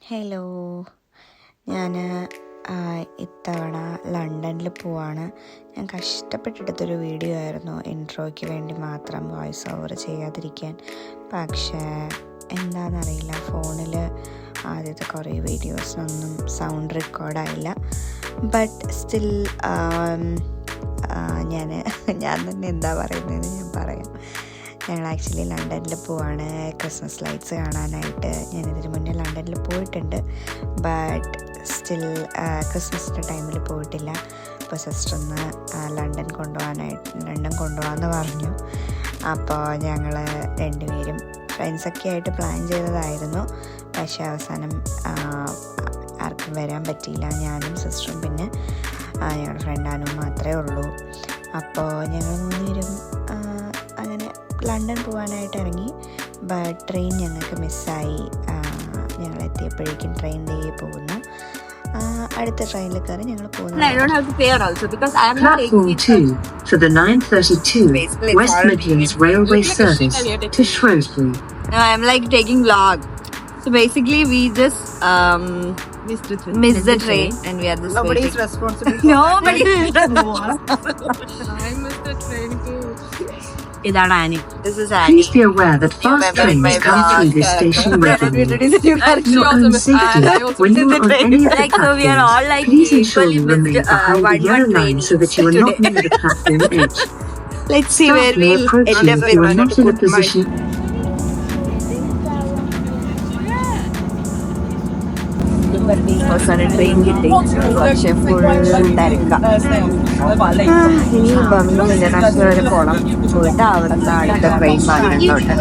Hello, ഞാൻ ഇത്തവണ ലണ്ടനിൽ പോവാണ്. ഞാൻ കഷ്ടപ്പെട്ടെടുത്തൊരു വീഡിയോ ആയിരുന്നു, ഇൻട്രോയ്ക്ക് വേണ്ടി മാത്രം വോയിസ് ഓവർ ചെയ്യാതിരിക്കാൻ. പക്ഷേ എന്താണെന്നറിയില്ല, ഫോണിൽ ആദ്യത്തെ കുറേ വീഡിയോസിനൊന്നും സൗണ്ട് റെക്കോർഡായില്ല. ബട്ട് സ്റ്റിൽ ഞാൻ തന്നെ എന്താ പറയുന്നതെന്ന് ഞാൻ പറയാം. ഞങ്ങൾ ആക്ച്വലി ലണ്ടനിൽ പോവാണ് ക്രിസ്മസ് ലൈറ്റ്സ് കാണാനായിട്ട്. ഞാനിതിന് മുന്നേ ലണ്ടനിൽ പോയിട്ടുണ്ട്, ബട്ട് സ്റ്റിൽ ക്രിസ്മസിൻ്റെ ടൈമിൽ പോയിട്ടില്ല. അപ്പോൾ സിസ്റ്ററിന്ന് ലണ്ടൻ കൊണ്ടുപോകാമെന്ന് പറഞ്ഞു. അപ്പോൾ ഞങ്ങൾ രണ്ടുപേരും ഫ്രണ്ട്സൊക്കെ ആയിട്ട് പ്ലാൻ ചെയ്തതായിരുന്നു. പക്ഷേ അവസാനം ആർക്കും വരാൻ പറ്റിയില്ല. ഞാനും സിസ്റ്ററും പിന്നെ ഞങ്ങളുടെ ഫ്രണ്ട് അനു മാത്രമേ ഉള്ളൂ. അപ്പോൾ ഞങ്ങൾ മൂന്നുപേരും അങ്ങനെ ലണ്ടൻ പോകാനായിട്ട് ഇറങ്ങി. ബട്ട് ട്രെയിൻ ഞങ്ങൾക്ക് മിസ്സായി. ഞങ്ങൾ എത്തിയപ്പോഴേക്കും ട്രെയിൻ ഡേ പോകുന്നു. അടുത്ത ട്രെയിനിൽ കയറി ഞങ്ങൾ പോകുന്നു. Platform 2 for the 9:32 West Midlands Railway service to Shrewsbury. No, I'm like taking vlog. So basically we just missed the train and we are just Nobody is waiting. responsible. Nobody is responsible. I missed the train too. ഇതാണ് Annie. This is Annie. Please be aware that fast trains come through this station regularly. For own safety, when you are on any of the Like, so we are all like platforms, please ensure equally you remain missed behind the one yellow train line so that you are not near the platform edge. Let's see where Staff may we'll approach you end up if you are with. not in a position. അവസാനം train കിട്ടി. പക്ഷെ full തിരക്കാം. ഇനി Birmingham international വരെ പോകണം. പോയിട്ട് അവിടെ നിന്ന് അടുത്ത ട്രെയിൻ മാറ്റുന്നുണ്ട്.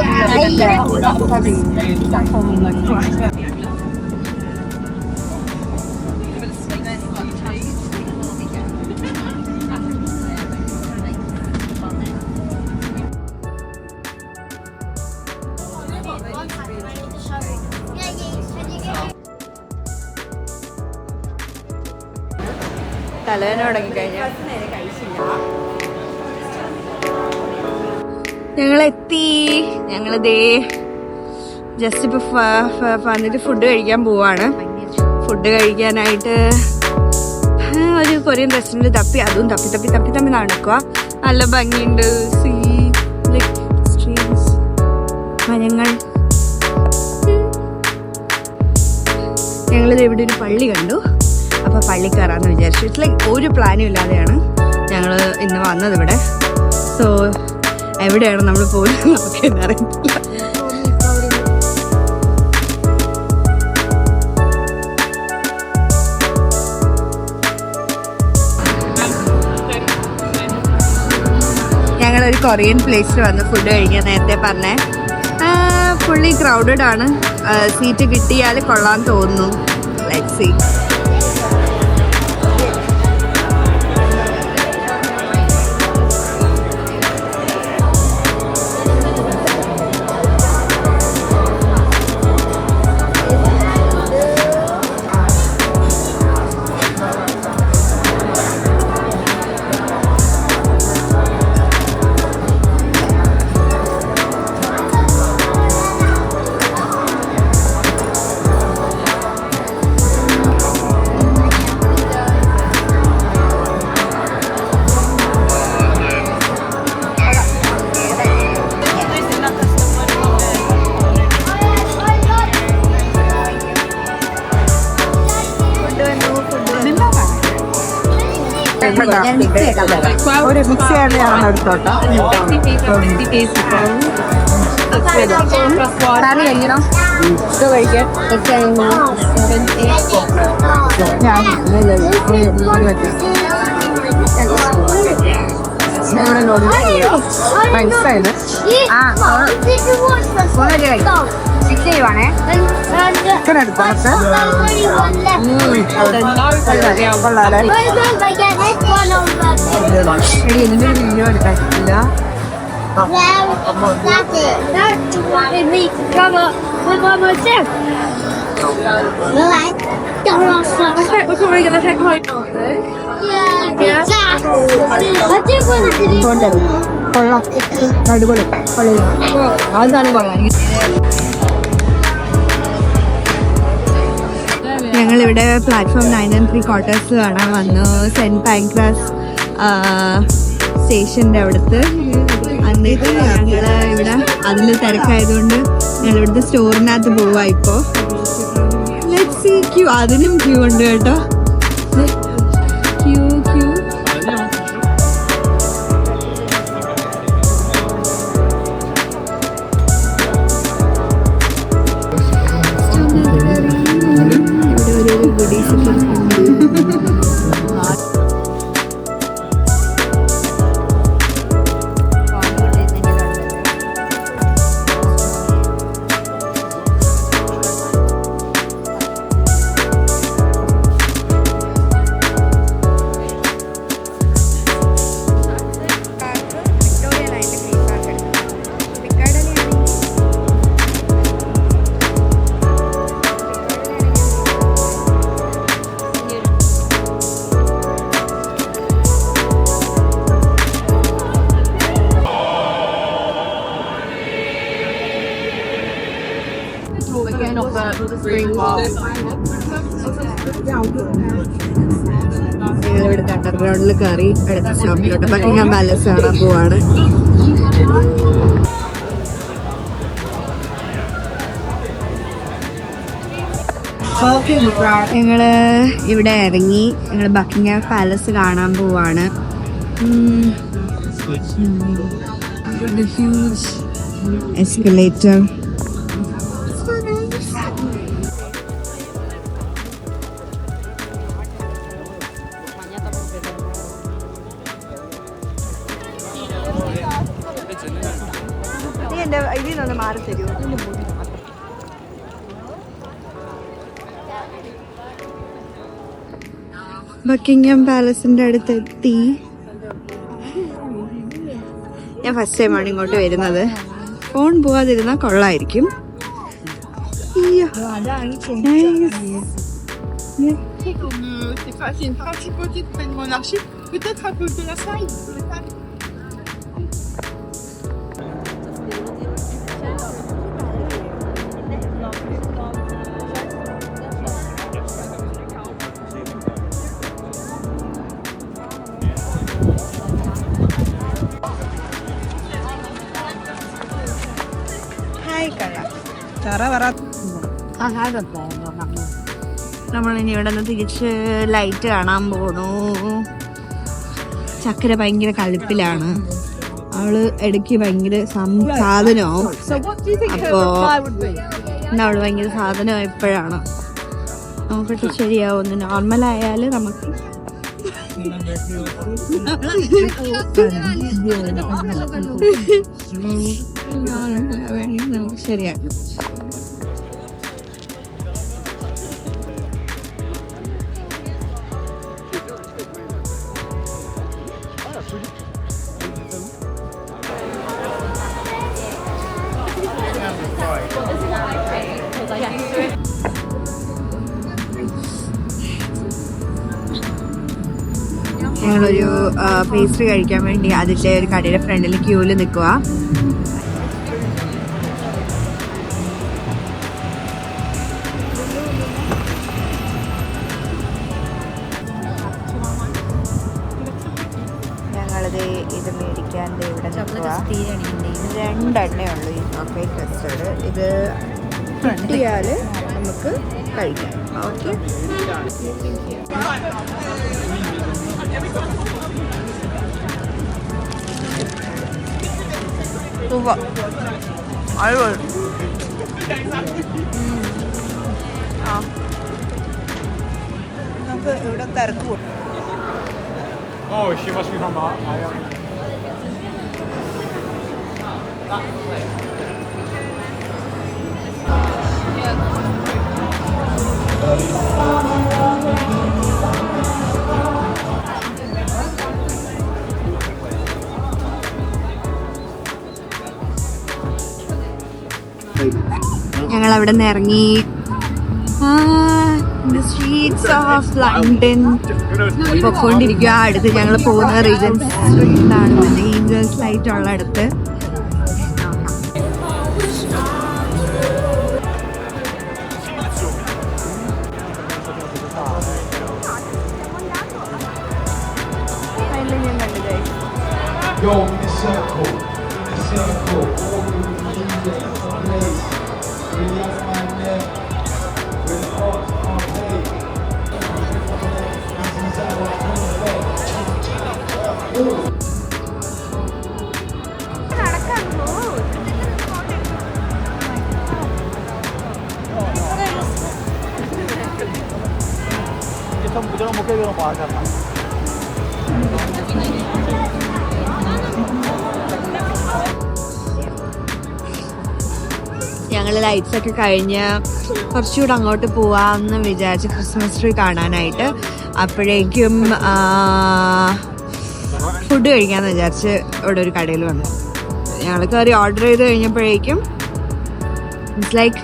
തലേന തുടങ്ങിക്കഴിഞ്ഞാൽ ഞങ്ങളെത്തി. ഞങ്ങളിതേ ജസ്റ്റ് ഇപ്പൊ വന്നിട്ട് ഫുഡ് കഴിക്കാൻ പോവാണ്. ഫുഡ് കഴിക്കാനായിട്ട് ഒരു കൊറിയൻ റെസ്റ്റോറൻറ്റ് തപ്പി, അതും തപ്പി നടക്കുക. നല്ല ഭംഗിയുണ്ട്. മരങ്ങൾ. ഞങ്ങളിത് ഇവിടെ ഒരു പള്ളി കണ്ടു. അപ്പോൾ പള്ളി കയറാമെന്ന് വിചാരിച്ചു. ഇറ്റ്സ് ലൈക്ക് ഒരു പ്ലാനും ഇല്ലാതെയാണ് ഞങ്ങൾ ഇന്ന് വന്നത് ഇവിടെ. സോ എവിടെയാണ് നമ്മൾ പോകുന്നത് നമുക്ക് എന്നറിയത്തില്ല. ഞങ്ങളൊരു കൊറിയൻ പ്ലേസിൽ വന്ന് ഫുഡ് കഴിക്കാൻ നേരത്തെ പറഞ്ഞേ. ഫുള്ളി ക്രൗഡഡ് ആണ്. സീറ്റ് കിട്ടിയാൽ കൊള്ളാൻ തോന്നുന്നു. Let's see. ഒരു മിക്സിയാണ് ഞാൻ എടുത്തോട്ടെ. കറി കഴിക്കണം. ഇത് കഴിക്കാൻ മനസ്സിലായത്. ചിക്കൻ ചെയ്യുവാണേ. ചിക്കൻ എടുത്തോട്ടെ. കൊള്ളാലേ. ഇതിന്റെ ഒരു വീഡിയോ എടുക്കാറ്റില്ല. കൊള്ളാം, അടിപൊളി. അതാണ് കൊള്ളാം. ഞങ്ങളിവിടെ പ്ലാറ്റ്ഫോം 9 and 3/4 കാണാൻ വന്നു. സെൻറ്റ് പാൻക്രാസ് സ്റ്റേഷൻ്റെ അവിടുത്തെ. എന്നിട്ട് ഞങ്ങൾ ഇവിടെ അതിൽ തിരക്കായതുകൊണ്ട് ഞങ്ങൾ ഇവിടുത്തെ സ്റ്റോറിനകത്ത് പോവാ. ഇപ്പോൾ ലെറ്റ്സ് സീ ക്യൂ. അതിനും ക്യൂ ഉണ്ട് കേട്ടോ. Queue Again of the spring wall. ഞങ്ങളിവിടുത്തെ അണ്ടർഗ്രൗണ്ടിൽ കയറി അടുത്ത സ്റ്റോപ്പിലോട്ട് ബക്കിംഗ്ഹാം പാലസ് കാണാൻ പോവാണ്. ഞങ്ങള് ഇവിടെ ഇറങ്ങി. ഞങ്ങൾ ബക്കിംഗ്ഹാം പാലസ് കാണാൻ പോവാണ്. എസ്കലേറ്റർ. ഇതിൽ നിന്ന് മാറി തരുമോ? ബക്കിംഗ്ഹാം പാലസിന്റെ അടുത്തെത്തി. ഞാൻ ഫസ്റ്റ് ടൈമാണ് ഇങ്ങോട്ട് വരുന്നത്. Phone പോവാതിരുന്നാൽ കൊള്ളായിരിക്കും. C'est une principauté de près de monarchie, peut-être à cause de la salle. നമ്മളിനി ഇവിടെ നിന്ന് തിരിച്ച് ലൈറ്റ് കാണാൻ പോണു. ചക്കര ഭയങ്കര കലിപ്പിലാണ്. അവള് ഇടയ്ക്ക് ഭയങ്കര സാധനമാവും. അപ്പോ അവള് ഭയങ്കര സാധനം എപ്പോഴാണ് നോക്കട്ടെ ശരിയാവുന്നു. നോർമലായാല് നമുക്ക് ശരിയാണ്. ഞങ്ങളൊരു പേസ്ട്രി കഴിക്കാൻ വേണ്ടി അതിൻ്റെ ഒരു കടയുടെ ഫ്രണ്ടിൽ ക്യൂവിൽ നിൽക്കുക. ഞങ്ങളത് ഇത് മേടിക്കാൻ ഇവിടെ നിൽക്കുക. 2 എണ്ണേ ഉള്ളൂ ഈ ചോക്ലേറ്റ് കസ്റ്റർഡ്. ഇത് കിട്ടിയാൽ നമുക്ക് കഴിക്കാം. ഓക്കെ. നമുക്ക് ഇവിടെ തിരക്ക് പോകും. Oh, je was weer van maar. Ah, ja. ഞങ്ങൾ അവിടെ നിന്ന് ഇറങ്ങി. സ്ട്രീറ്റ്സ് ഓഫ് ലണ്ടൻ പൊക്കോണ്ടിരിക്കുക. അടുത്ത് ഞങ്ങൾ പോകുന്ന റീജൻസ് സ്ട്രീറ്റിലാണ്, ഏഞ്ചൽസ് ലൈറ്റ് ഉള്ള അടുത്ത്. Yo, in the circle, all the DJs, plays, relax my neck, with hearts on play. This is how I come back. ये सब मुझे मुके दोनों पार करना ഞങ്ങൾ ലൈറ്റ്സ് ഒക്കെ കഴിഞ്ഞ് കുറച്ചുകൂടെ അങ്ങോട്ട് പോവാമെന്ന് വിചാരിച്ച് ക്രിസ്മസ് ട്രീ കാണാനായിട്ട്. അപ്പോഴേക്കും ഫുഡ് കഴിക്കാമെന്ന് വിചാരിച്ച് ഇവിടെ ഒരു കടയിൽ വന്നു. ഞങ്ങൾ കയറി ഓർഡർ ചെയ്ത് കഴിഞ്ഞപ്പോഴേക്കും ഇറ്റ്സ് ലൈക്ക്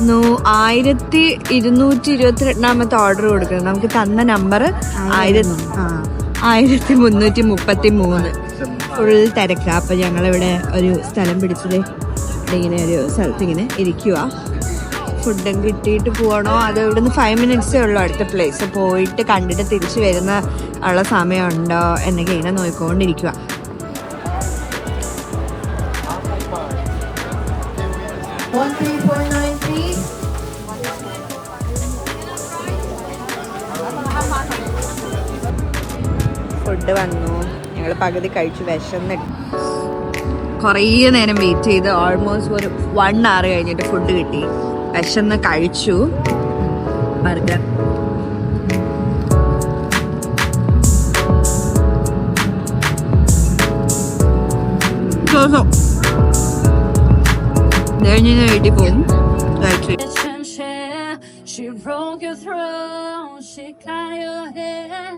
1222 ഓർഡർ കൊടുക്കുന്നത്. നമുക്ക് തന്ന നമ്പർ 1333. ഫുൾ തിരക്കാണ്. അപ്പം ഞങ്ങളിവിടെ ഒരു സ്ഥലം പിടിച്ചത് ഇങ്ങനെ ഒരു സ്ഥലത്ത് ഇങ്ങനെ ഇരിക്കുക. ഫുഡും കിട്ടിയിട്ട് പോകണോ അതോ ഇവിടുന്ന് 5 മിനിറ്റ്സേ ഉള്ളൂ അടുത്ത പ്ലേസ്. പോയിട്ട് കണ്ടിട്ട് തിരിച്ച് വരുന്ന ഉള്ള സമയമുണ്ടോ എന്നൊക്കെ ഇങ്ങനെ നോക്കിക്കൊണ്ടിരിക്കുക. ഫുഡ് വന്നു. ഞങ്ങൾ പകുതി കഴിച്ചു. വിശന്നിട്ട് കുറേ നേരം വെയിറ്റ് ചെയ്ത് ഓൾമോസ്റ്റ് ഒരു 1 hour കഴിഞ്ഞിട്ട് ഫുഡ് കിട്ടി. വിശന്ന് കഴിച്ചു. ബർഗർ കഴിഞ്ഞ് വീട്ടിൽ പോകും. She broke your throat, she cut your hair,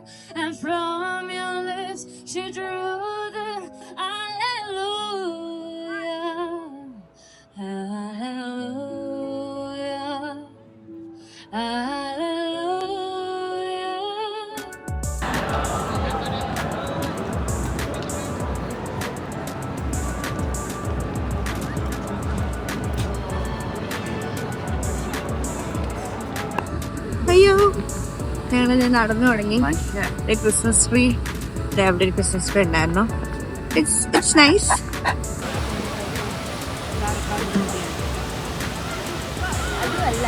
and from your lips she drew the Hallelujah, Hallelujah, Hallelujah. അയ്യോ ഞങ്ങൾ നടന്നു തുടങ്ങി. ക്രിസ്മസ് ട്രീ അവിടെ ഒരു ക്രിസ്മസ് ട്രീ ഉണ്ടായിരുന്നു. It's nice. അതുമല്ല